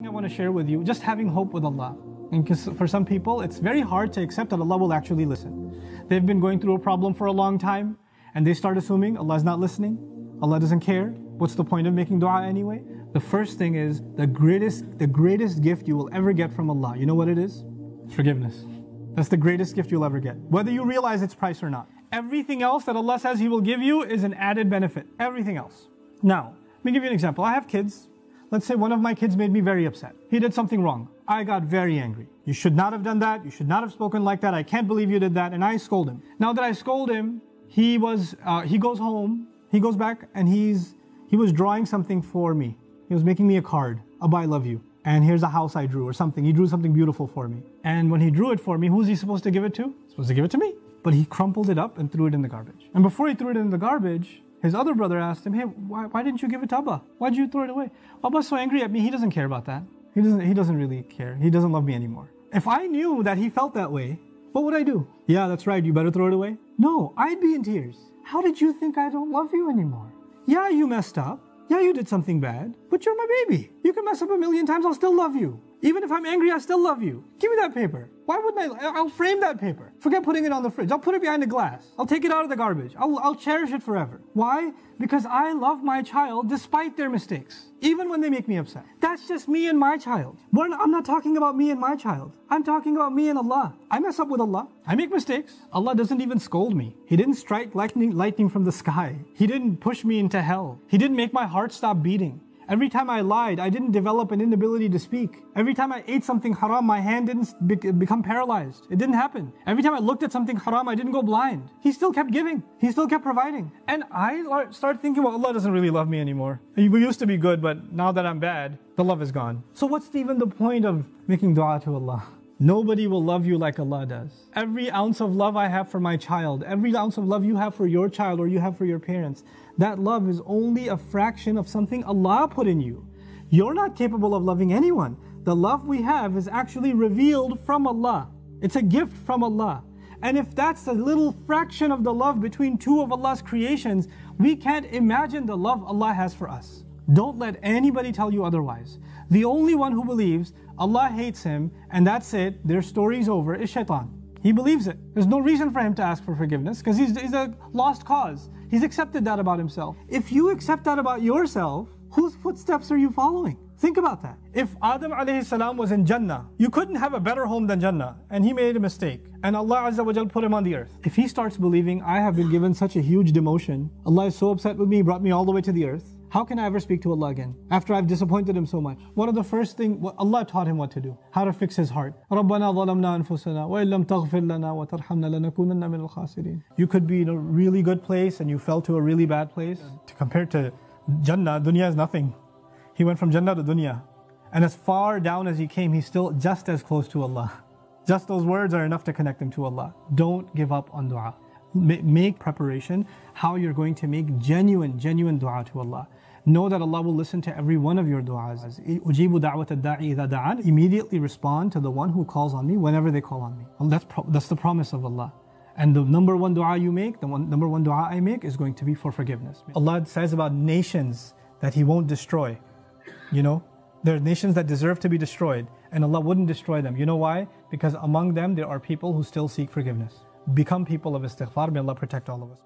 I want to share with you, just having hope with Allah. Because for some people, it's very hard to accept that Allah will actually listen. They've been going through a problem for a long time, and they start assuming Allah is not listening, Allah doesn't care. What's the point of making dua anyway? The first thing is, the greatest gift you will ever get from Allah. You know what it is? Forgiveness. That's the greatest gift you'll ever get, whether you realize its price or not. Everything else that Allah says He will give you is an added benefit. Everything else. Now, let me give you an example. I have kids. Let's say one of my kids made me very upset. He did something wrong. I got very angry. You should not have done that. You should not have spoken like that. I can't believe you did that. And I scold him. Now that I scold him, he goes home, he goes back, and he was drawing something for me. He was making me a card, Abba, I love you. And here's a house I drew or something. He drew something beautiful for me. And when he drew it for me, who's he supposed to give it to? He's supposed to give it to me. But he crumpled it up and threw it in the garbage. And before he threw it in the garbage, his other brother asked him, hey, why didn't you give it to Abba? Why did you throw it away? Abba's so angry at me, he doesn't care about that. He doesn't really care. He doesn't love me anymore. If I knew that he felt that way, what would I do? Yeah, that's right, you better throw it away. No, I'd be in tears. How did you think I don't love you anymore? Yeah, you messed up. Yeah, you did something bad, but you're my baby. You can mess up a million times, I'll still love you. Even if I'm angry, I still love you. Give me that paper. Why wouldn't I? I'll frame that paper. Forget putting it on the fridge. I'll put it behind the glass. I'll take it out of the garbage. I'll cherish it forever. Why? Because I love my child despite their mistakes, even when they make me upset. That's just me and my child. I'm not talking about me and my child. I'm talking about me and Allah. I mess up with Allah. I make mistakes. Allah doesn't even scold me. He didn't strike lightning from the sky. He didn't push me into hell. He didn't make my heart stop beating. Every time I lied, I didn't develop an inability to speak. Every time I ate something haram, my hand didn't become paralyzed. It didn't happen. Every time I looked at something haram, I didn't go blind. He still kept giving. He still kept providing. And I started thinking, well, Allah doesn't really love me anymore. We used to be good, but now that I'm bad, the love is gone. So what's even the point of making dua to Allah? Nobody will love you like Allah does. Every ounce of love I have for my child, every ounce of love you have for your child or you have for your parents, that love is only a fraction of something Allah put in you. You're not capable of loving anyone. The love we have is actually revealed from Allah. It's a gift from Allah. And if that's a little fraction of the love between two of Allah's creations, we can't imagine the love Allah has for us. Don't let anybody tell you otherwise. The only one who believes Allah hates him and that's it, their story's over, is shaitan. He believes it. There's no reason for him to ask for forgiveness because he's a lost cause. He's accepted that about himself. If you accept that about yourself, whose footsteps are you following? Think about that. If Adam alayhi salam was in Jannah, you couldn't have a better home than Jannah, and he made a mistake, and Allah Azza wa Jal put him on the earth. If he starts believing, I have been given such a huge demotion, Allah is so upset with me, brought me all the way to the earth, how can I ever speak to Allah again after I've disappointed him so much? One of the first things, Allah taught him what to do, how to fix his heart. رَبَّنَا ظَلَمْنَا أَنفُسَنَا وَإِن لَمْ تَغْفِرْ لَنَا وَتَرْحَمْنَا لَنَكُونَنَّ مِنَ الْخَاسِرِينَ. You could be in a really good place and you fell to a really bad place. Compared to Jannah, dunya is nothing. He went from Jannah to dunya. And as far down as he came, he's still just as close to Allah. Just those words are enough to connect him to Allah. Don't give up on dua. Make preparation how you're going to make genuine dua to Allah. Know that Allah will listen to every one of your du'as. أُجِيبُ دَعْوَةَ الدَّاعِ إِذَا دَعَانِ. Immediately respond to the one who calls on me whenever they call on me. That's the promise of Allah. And the number one dua you make, number one dua I make is going to be for forgiveness. Allah says about nations that He won't destroy. You know, there are nations that deserve to be destroyed and Allah wouldn't destroy them. You know why? Because among them there are people who still seek forgiveness. Become people of istighfar. May Allah protect all of us.